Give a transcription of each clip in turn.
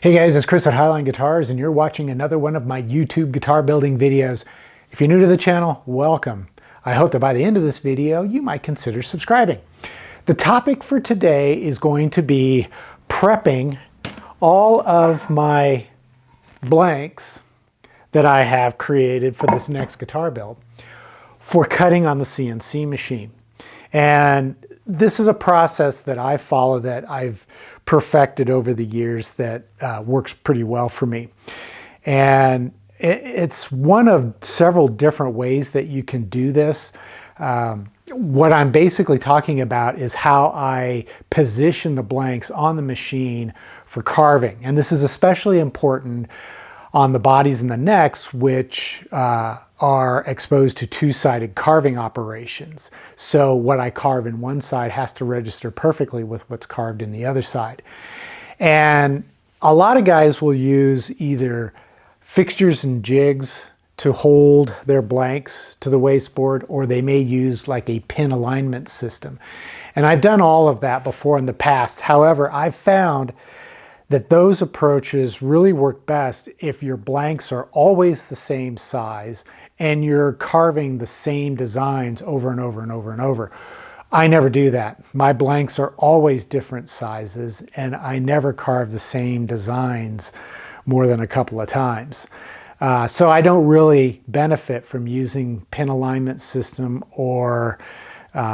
Hey guys, it's Chris at Highline Guitars and you're watching another one of my YouTube guitar building videos. If you're new to the channel, welcome. I hope that by the end of this video, you might consider subscribing. The topic for today is going to be prepping all of my blanks that I have created for this next guitar build for cutting on the CNC machine. And this is a process that I follow that I've perfected over the years that works pretty well for me. And it's one of several different ways that you can do this. What I'm basically talking about is how I position the blanks on the machine for carving. And this is especially important on the bodies and the necks, which are exposed to two-sided carving operations. So what I carve in one side has to register perfectly with what's carved in the other side. And a lot of guys will use either fixtures and jigs to hold their blanks to the wasteboard, or they may use like a pin alignment system. And I've done all of that before in the past. However, I've found that those approaches really work best if your blanks are always the same size and you're carving the same designs over and over and over and over. I never do that. My blanks are always different sizes and I never carve the same designs more than a couple of times. So I don't really benefit from using pin alignment system or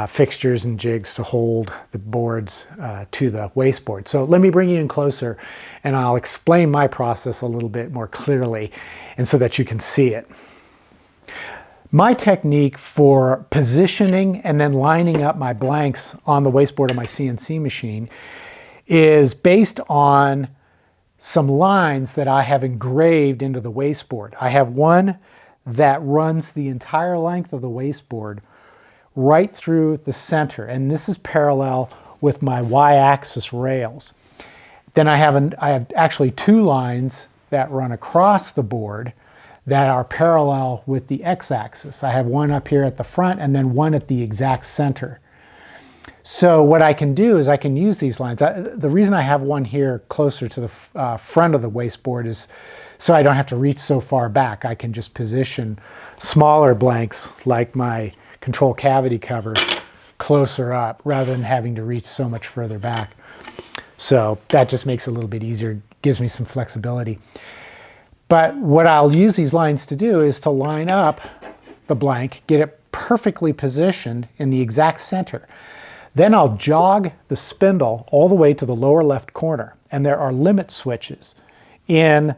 fixtures and jigs to hold the boards to the wasteboard. So let me bring you in closer and I'll explain my process a little bit more clearly and so that you can see it. My technique for positioning and then lining up my blanks on the wasteboard of my CNC machine is based on some lines that I have engraved into the wasteboard. I have one that runs the entire length of the wasteboard right through the center, and this is parallel with my y-axis rails. Then I have actually two lines that run across the board that are parallel with the x-axis. I have one up here at the front and then one at the exact center. So what I can do is I can use these lines. The reason I have one here closer to the front of the wasteboard is so I don't have to reach so far back. I can just position smaller blanks like my control cavity cover closer up rather than having to reach so much further back. So that just makes it a little bit easier, gives me some flexibility. But what I'll use these lines to do is to line up the blank, get it perfectly positioned in the exact center. Then I'll jog the spindle all the way to the lower left corner. And there are limit switches in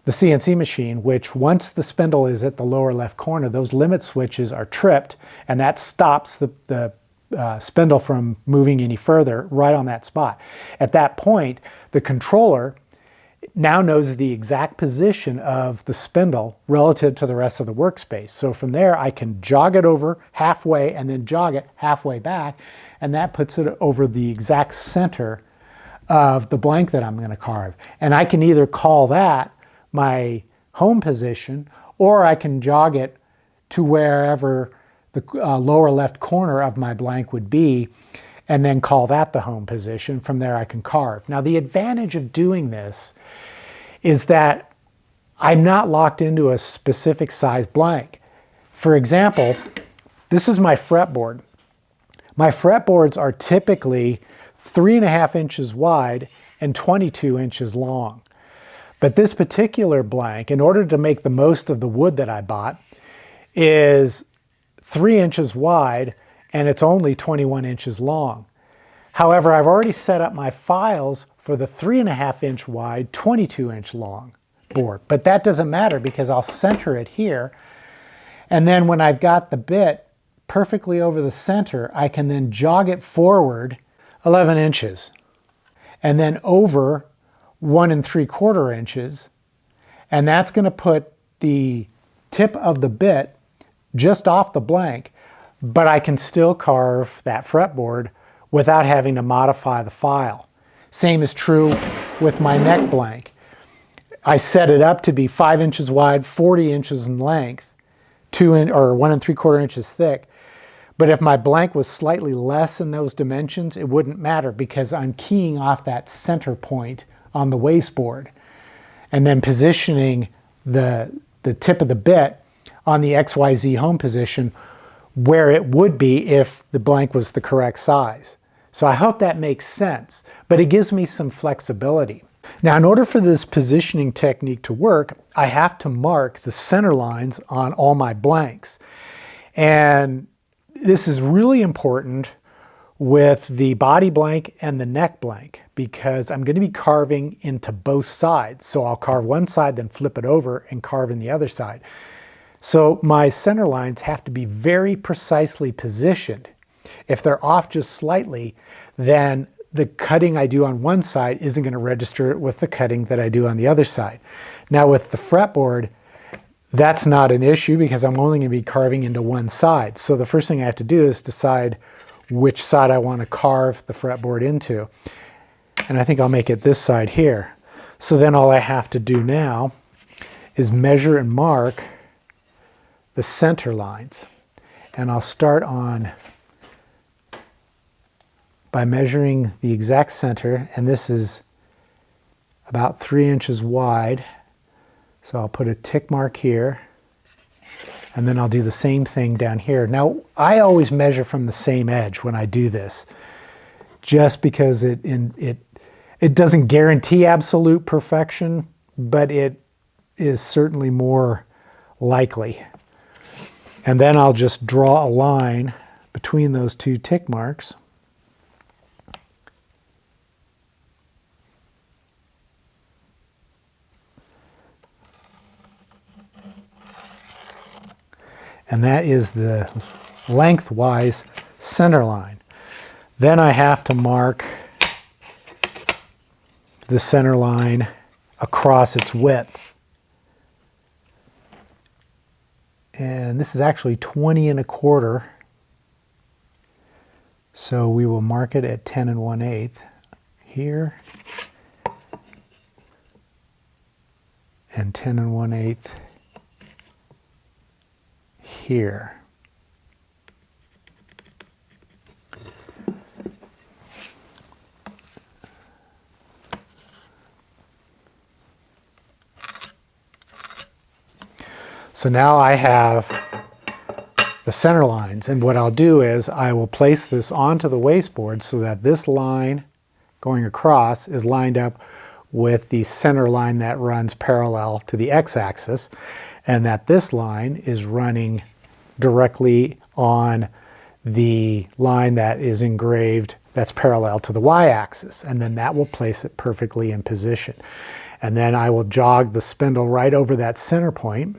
the CNC machine, which once the spindle is at the lower left corner, those limit switches are tripped, and that stops the spindle from moving any further right on that spot. At that point, the controller now knows the exact position of the spindle relative to the rest of the workspace. So from there, I can jog it over halfway and then jog it halfway back, and that puts it over the exact center of the blank that I'm going to carve. And I can either call that my home position, or I can jog it to wherever the lower left corner of my blank would be, and then call that the home position. From there I can carve. Now the advantage of doing this is that I'm not locked into a specific size blank. For example, this is my fretboard. My fretboards are typically 3.5 inches wide and 22 inches long. But this particular blank, in order to make the most of the wood that I bought, is 3 inches wide and it's only 21 inches long. However, I've already set up my files for the 3.5 inch wide, 22 inch long board. But that doesn't matter because I'll center it here. And then when I've got the bit perfectly over the center, I can then jog it forward 11 inches and then over 1 3/4 inches. And that's going to put the tip of the bit just off the blank, but I can still carve that fretboard without having to modify the file. Same is true with my neck blank. I set it up to be 5 inches wide, 40 inches in length, 1 3/4 inches thick. But if my blank was slightly less in those dimensions, it wouldn't matter because I'm keying off that center point on the wasteboard. and then positioning the tip of the bit on the XYZ home position where it would be if the blank was the correct size. So I hope that makes sense, but it gives me some flexibility. Now, in order for this positioning technique to work, I have to mark the center lines on all my blanks. And this is really important with the body blank and the neck blank, because I'm going to be carving into both sides. So I'll carve one side, then flip it over and carve in the other side. So my center lines have to be very precisely positioned. If they're off just slightly, then the cutting I do on one side isn't going to register with the cutting that I do on the other side. Now with the fretboard, that's not an issue because I'm only going to be carving into one side. So the first thing I have to do is decide which side I want to carve the fretboard into. And I think I'll make it this side here. So then all I have to do now is measure and mark the center lines. And I'll start by measuring the exact center, and this is about 3 inches wide. So I'll put a tick mark here, and then I'll do the same thing down here. Now, I always measure from the same edge when I do this, just because it doesn't guarantee absolute perfection, but it is certainly more likely. And then I'll just draw a line between those two tick marks. And that is the lengthwise center line. Then I have to mark the center line across its width. And this is actually 20 1/4. So we will mark it at 10 1/8 here. And 10 1/8 here. So now I have the center lines, and what I'll do is I will place this onto the wasteboard so that this line going across is lined up with the center line that runs parallel to the x-axis, and that this line is running directly on the line that is engraved that's parallel to the y-axis, and then that will place it perfectly in position. And then I will jog the spindle right over that center point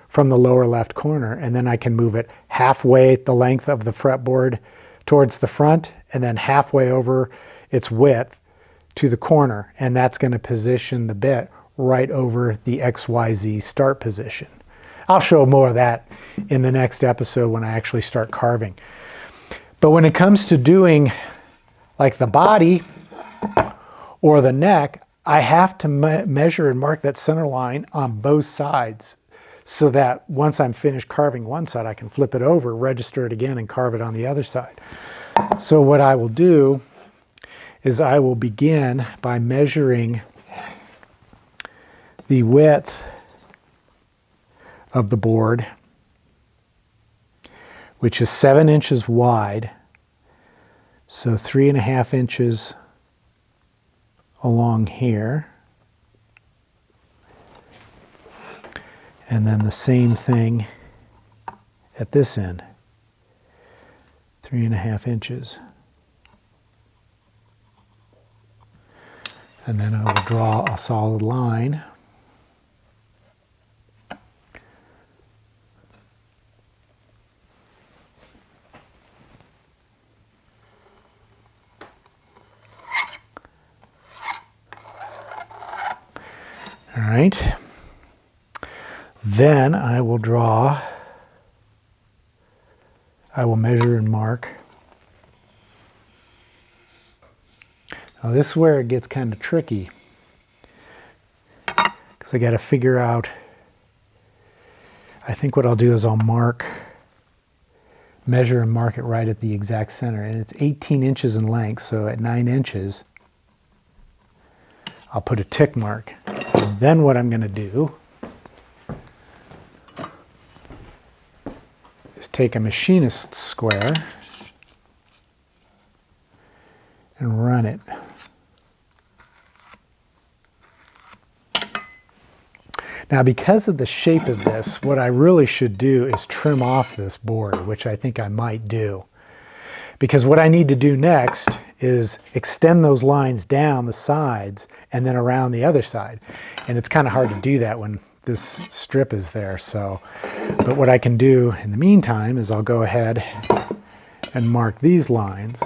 from the lower left corner, and then I can move it halfway the length of the fretboard towards the front, and then halfway over its width to the corner, and that's going to position the bit right over the XYZ start position. I'll show more of that in the next episode when I actually start carving. But when it comes to doing like the body or the neck, I have to measure and mark that center line on both sides, so that once I'm finished carving one side, I can flip it over, register it again, and carve it on the other side. So what I will do is I will begin by measuring the width of the board, which is 7 inches wide, so 3.5 inches along here. And then the same thing at this end, 3.5 inches. And then I will draw a solid line. All right. Then I will measure and mark. Now this is where it gets kind of tricky, because I got to figure out, I think what I'll do is I'll measure and mark it right at the exact center, and it's 18 inches in length, so at 9 inches, I'll put a tick mark. Then what I'm going to do is take a machinist square and run it. Now, because of the shape of this, what I really should do is trim off this board, which I think I might do. Because what I need to do next is extend those lines down the sides and then around the other side. And it's kind of hard to do that when this strip is there. So, but what I can do in the meantime is I'll go ahead and mark these lines.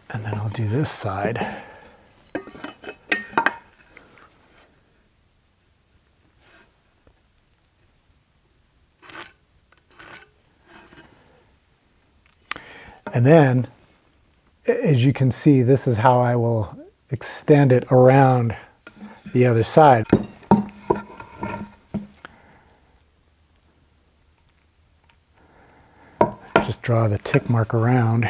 And then I'll do this side. And then, as you can see, this is how I will extend it around the other side. Just draw the tick mark around.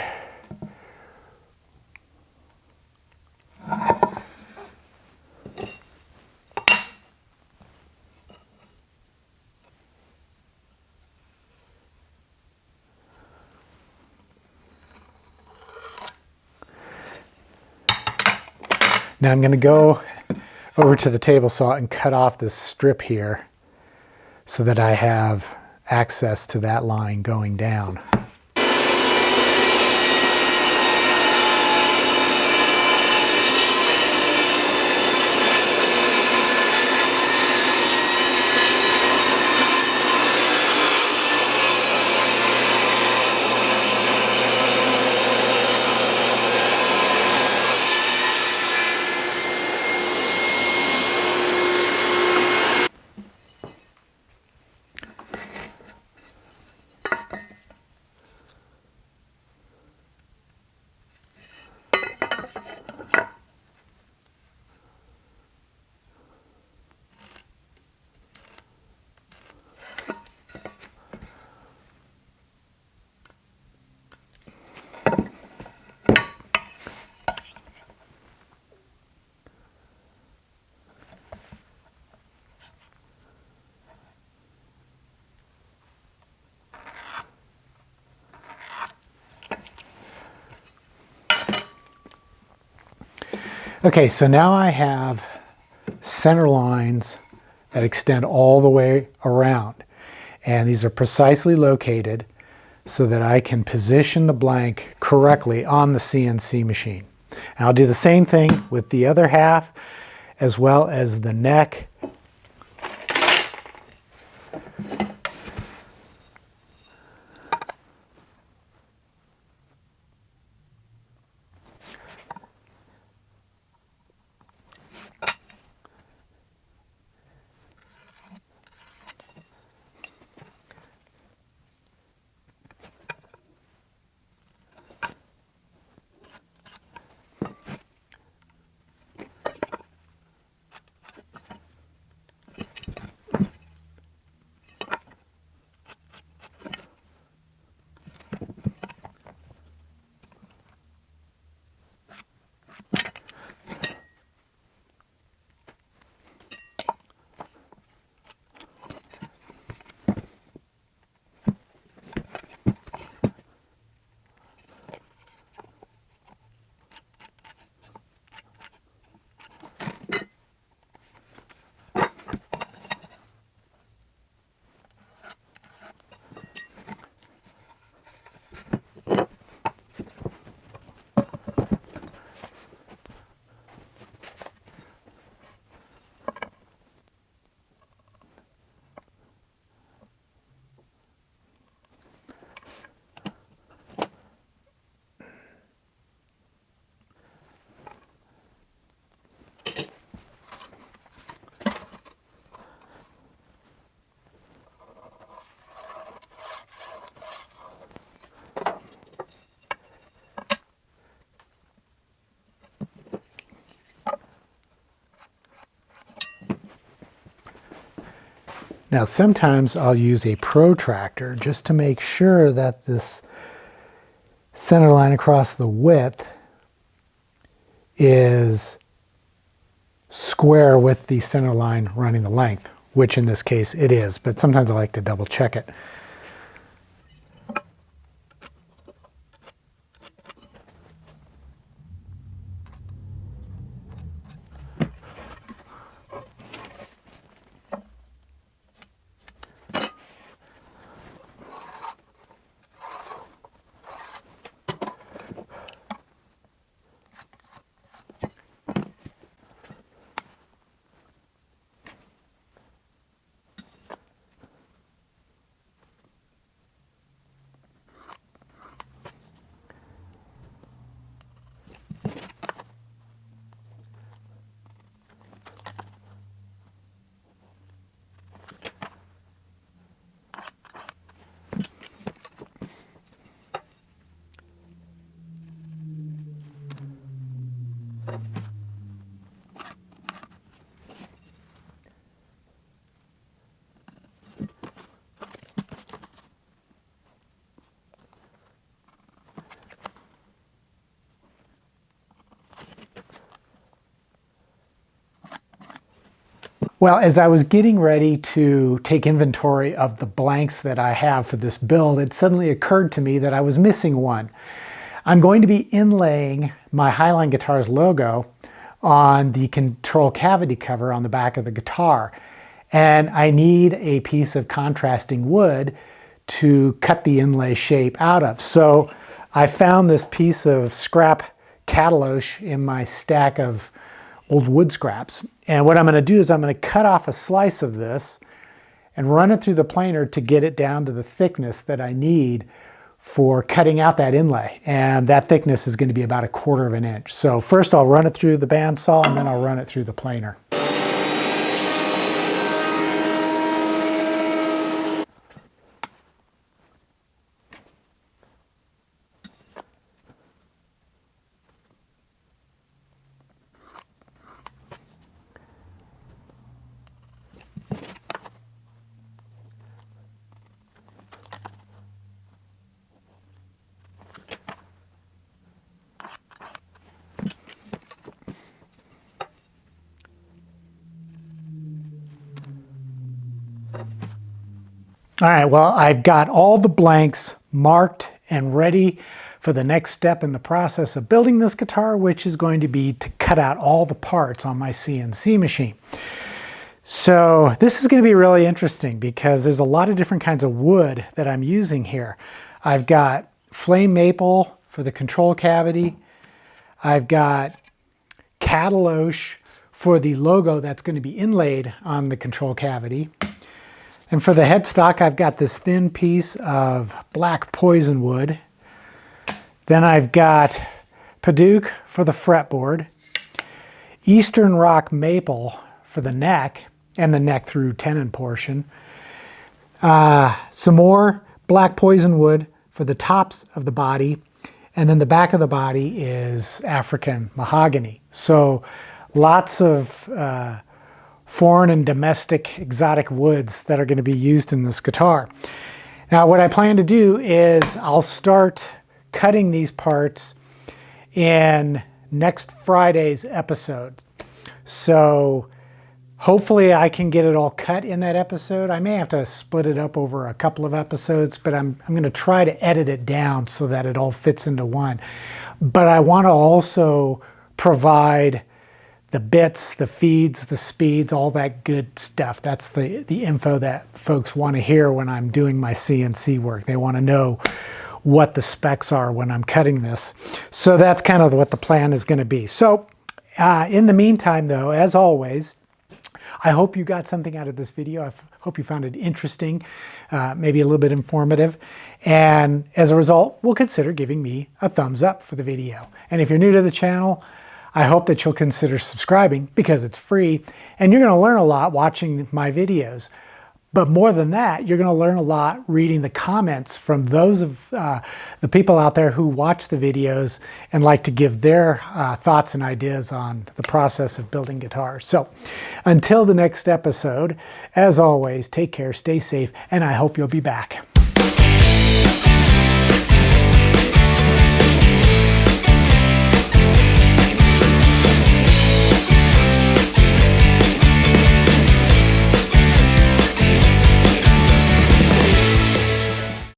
Now I'm going to go over to the table saw and cut off this strip here so that I have access to that line going down. Okay, so now I have center lines that extend all the way around. And these are precisely located so that I can position the blank correctly on the CNC machine. And I'll do the same thing with the other half, as well as the neck. Now sometimes I'll use a protractor just to make sure that this center line across the width is square with the center line running the length, which in this case it is, but sometimes I like to double check it. Well, as I was getting ready to take inventory of the blanks that I have for this build, it suddenly occurred to me that I was missing one. I'm going to be inlaying my Highline Guitars logo on the control cavity cover on the back of the guitar. And I need a piece of contrasting wood to cut the inlay shape out of. So I found this piece of scrap cataloche in my stack of old wood scraps. And what I'm going to do is I'm going to cut off a slice of this and run it through the planer to get it down to the thickness that I need for cutting out that inlay. And that thickness is going to be about 1/4 of an inch. So first I'll run it through the bandsaw and then I'll run it through the planer. All right, well, I've got all the blanks marked and ready for the next step in the process of building this guitar, which is going to be to cut out all the parts on my CNC machine. So this is going to be really interesting because there's a lot of different kinds of wood that I'm using here. I've got flame maple for the control cavity. I've got cataloche for the logo that's going to be inlaid on the control cavity. And for the headstock, I've got this thin piece of black poison wood. Then I've got Padauk for the fretboard, Eastern Rock maple for the neck and the neck through tenon portion, some more black poison wood for the tops of the body, and then the back of the body is African mahogany. So lots of foreign and domestic exotic woods that are going to be used in this guitar. Now what I plan to do is I'll start cutting these parts in next Friday's episode. So hopefully I can get it all cut in that episode. I may have to split it up over a couple of episodes, but I'm going to try to edit it down so that it all fits into one. But I want to also provide the bits, the feeds, the speeds, all that good stuff. That's the info that folks want to hear when I'm doing my CNC work. They want to know what the specs are when I'm cutting this. So that's kind of what the plan is going to be. So in the meantime, though, as always, I hope you got something out of this video. I hope you found it interesting, maybe a little bit informative. And as a result, will consider giving me a thumbs up for the video. And if you're new to the channel, I hope that you'll consider subscribing because it's free and you're going to learn a lot watching my videos. But more than that, you're going to learn a lot reading the comments from those of the people out there who watch the videos and like to give their thoughts and ideas on the process of building guitars. So until the next episode, as always, take care, stay safe, and I hope you'll be back.